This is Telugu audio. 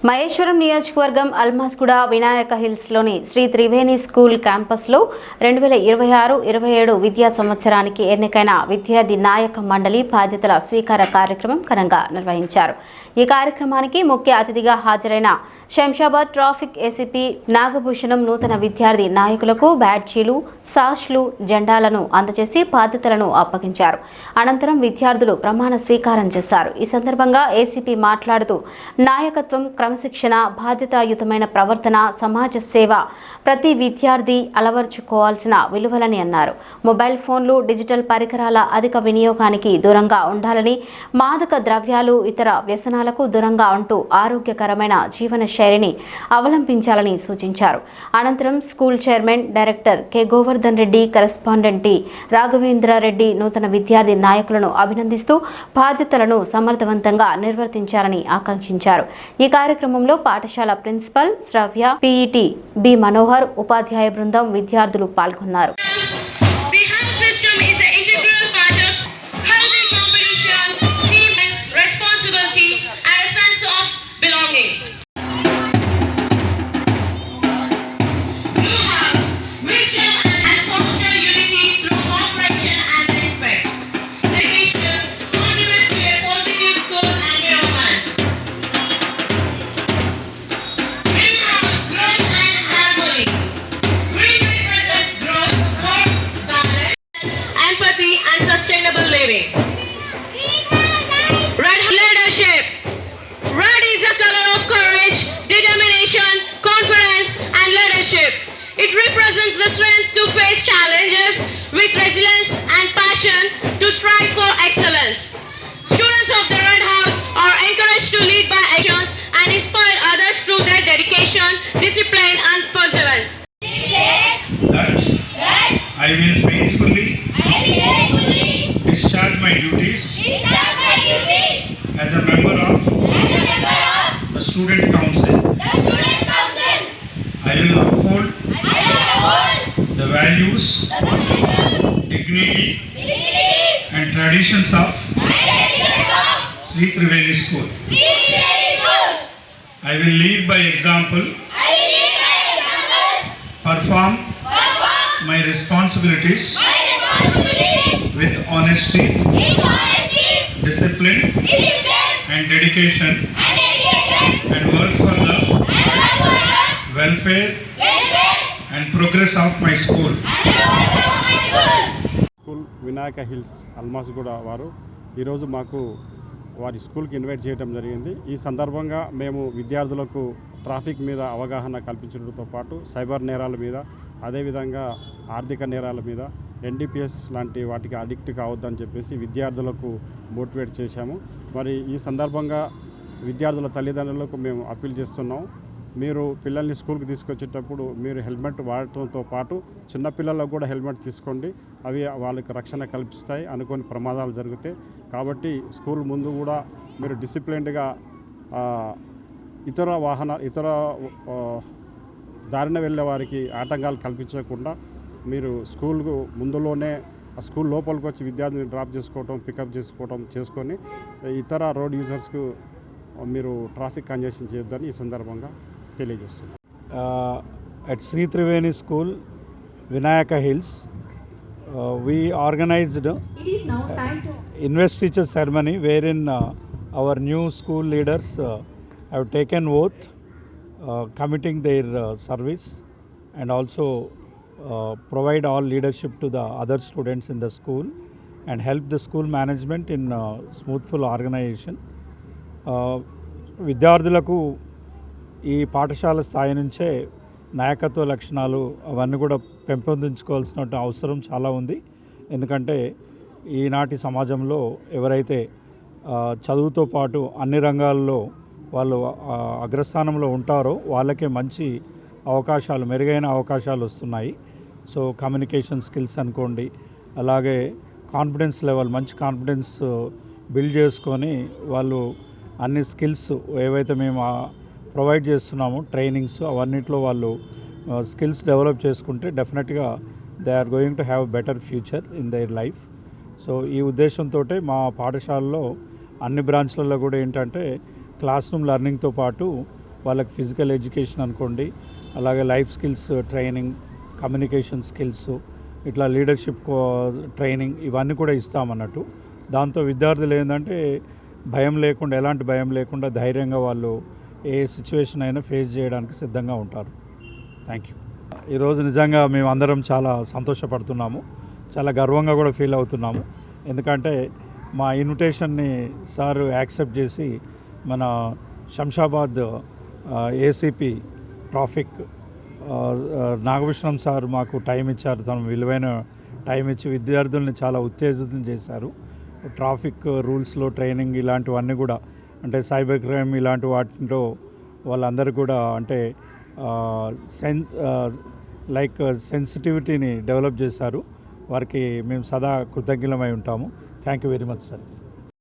మహేశ్వరం నియోజకవర్గం అల్మాస్గూడ వినాయక హిల్స్లోని శ్రీ త్రివేణి స్కూల్ క్యాంపస్లో 2026-27 విద్యా సంవత్సరానికి ఎన్నికైన విద్యార్థి నాయక మండలి బాధ్యతల స్వీకార కార్యక్రమం ఘనంగా నిర్వహించారు. ఈ కార్యక్రమానికి ముఖ్య అతిథిగా హాజరైన శంషాబాద్ ట్రాఫిక్ ఏసీపీ నాగభూషణం నూతన విద్యార్థి నాయకులకు బ్యాడ్జీలు, సాష్లు, జెండాలను అందజేసి బాధ్యతలను అప్పగించారు. అనంతరం విద్యార్థులు ప్రమాణ స్వీకారం చేశారు. ఈ సందర్భంగా ఏసీపీ మాట్లాడుతూ నాయకత్వం, క్రమశిక్షణ, బాధ్యతాయుతమైన ప్రవర్తన, సమాజ సేవ ప్రతి విద్యార్థి అలవర్చుకోవాల్సిన విలువలని అన్నారు. మొబైల్ ఫోన్లు, డిజిటల్ పరికరాల అధిక వినియోగానికి దూరంగా ఉండాలని, మాదక ద్రవ్యాలు, ఇతర వ్యసనాలకు దూరంగా ఉంటూ ఆరోగ్యకరమైన జీవన శైలిని అవలంబించాలని సూచించారు. అనంతరం school chairman, director K Govardhan Reddy, correspondent T Raghavendra Reddy నూతన విద్యార్థి నాయకులను అభినందిస్తూ బాధ్యతలను సమర్థవంతంగా నిర్వర్తించాలని ఆకాంక్షించారు. ఈ కార్యక్రమంలో పాఠశాల ప్రిన్సిపల్ శ్రవ్య, పీఈటీ బి మనోహర్, ఉపాధ్యాయ బృందం, విద్యార్థులు పాల్గొన్నారు. And sustainable living. Red leadership. Red is a color of courage, determination, confidence and leadership. It represents the strength to face challenges with resilience and passion to strive for excellence. Students of the Red House are encouraged to lead by actions and inspire others through their dedication, discipline and perseverance. That I will faithfully discharge my duties as a member of the Student Council. I will uphold the values, dignity and traditions of Sri Triveni School. I will lead by example, perform my responsibilities with honesty, discipline and dedication, and work for the welfare and progress of my school. School Vinayaka hills Almasguda వారు ఈరోజు మాకు వారి స్కూల్కి ఇన్వైట్ చేయడం జరిగింది. ఈ సందర్భంగా మేము విద్యార్థులకు ట్రాఫిక్ మీద అవగాహన కల్పించడంతో పాటు సైబర్ నేరాల మీద, అదేవిధంగా ఆర్థిక నేరాల మీద, ఎన్డీపీఎస్ లాంటి వాటికి అడిక్ట్ కావద్దని చెప్పేసి విద్యార్థులకు మోటివేట్ చేశాము. మరి ఈ సందర్భంగా విద్యార్థుల తల్లిదండ్రులకు మేము అప్పీల్ చేస్తున్నాం. మీరు పిల్లల్ని స్కూల్కి తీసుకొచ్చేటప్పుడు మీరు హెల్మెట్ వాడటంతో పాటు చిన్నపిల్లలకు కూడా హెల్మెట్ తీసుకోండి. అవి వాళ్ళకి రక్షణ కల్పిస్తాయి. అనుకోని ప్రమాదాలు జరుగుతాయి. కాబట్టి స్కూల్ ముందు కూడా మీరు డిసిప్లిన్డ్గా ఇతర దారిన వెళ్ళే వారికి ఆటంకాలు కల్పించకుండా మీరు స్కూల్కు ముందులోనే స్కూల్ లోపలికి వచ్చి విద్యార్థులను డ్రాప్ చేసుకోవటం, పికప్ చేసుకొని ఇతర రోడ్ యూజర్స్కు మీరు ట్రాఫిక్ కంజెషన్ చేయొద్దని ఈ సందర్భంగా తెలియజేస్తున్నాను. At Sri Triveni School, Vinayaka Hills, we organized investiture ceremony wherein our new school leaders have taken oath committing their service and also provide all leadership to the other students in the school and help the school management in smoothful organization. విద్యార్థులకు ఈ పాఠశాల స్థాయి నుంచే నాయకత్వ లక్షణాలు అవన్నీ కూడా పెంపొందించుకోవాల్సిన అవసరం చాలా ఉంది. ఎందుకంటే ఈనాటి సమాజంలో ఎవరైతే చదువుతో పాటు అన్ని రంగాల్లో వాళ్ళు అగ్రస్థానంలో ఉంటారో వాళ్ళకే మంచి అవకాశాలు, మెరుగైన అవకాశాలు వస్తున్నాయి. సో కమ్యూనికేషన్ స్కిల్స్ అనుకోండి, అలాగే కాన్ఫిడెన్స్ లెవెల్, మంచి కాన్ఫిడెన్స్ బిల్డ్ చేసుకొని వాళ్ళు అన్ని స్కిల్స్ ఏవైతే మేము ప్రొవైడ్ చేస్తున్నామో ట్రైనింగ్స్ అవన్నిట్లో వాళ్ళు స్కిల్స్ డెవలప్ చేసుకుంటే డెఫినెట్గా they are going to have better future in their life. So ఈ ఉద్దేశంతో మా పాఠశాలలో అన్ని బ్రాంచ్లలో కూడా ఏంటంటే క్లాస్ రూమ్ లెర్నింగ్తో పాటు వాళ్ళకి ఫిజికల్ ఎడ్యుకేషన్ అనుకోండి, అలాగే life skills training, communication skills, ఇట్లా లీడర్షిప్ ట్రైనింగ్ ఇవన్నీ కూడా ఇస్తామన్నట్టు. దాంతో విద్యార్థులు ఏంటంటే భయం లేకుండా, ఎలాంటి భయం లేకుండా ధైర్యంగా వాళ్ళు ఏ సిచ్యువేషన్ అయినా ఫేస్ చేయడానికి సిద్ధంగా ఉంటారు. Thank you. ఈరోజు నిజంగా మేము అందరం చాలా సంతోషపడుతున్నాము, చాలా గర్వంగా కూడా ఫీల్ అవుతున్నాము. ఎందుకంటే మా ఇన్విటేషన్ని సార్ యాక్సెప్ట్ చేసి మన Shamshabad ACP traffic Nagabhushanam sir మాకు టైం ఇచ్చారు. తను విలువైన టైం ఇచ్చి విద్యార్థుల్ని చాలా ఉత్తేజితం చేశారు. ట్రాఫిక్ రూల్స్లో ట్రైనింగ్ ఇలాంటివన్నీ కూడా, అంటే సైబర్ క్రైమ్ ఇలాంటి వాటిలో వాళ్ళందరూ కూడా అంటే సెన్సిటివిటీని డెవలప్ చేశారు. వారికి మేము సదా కృతజ్ఞులమై ఉంటాము. Thank you very much sir.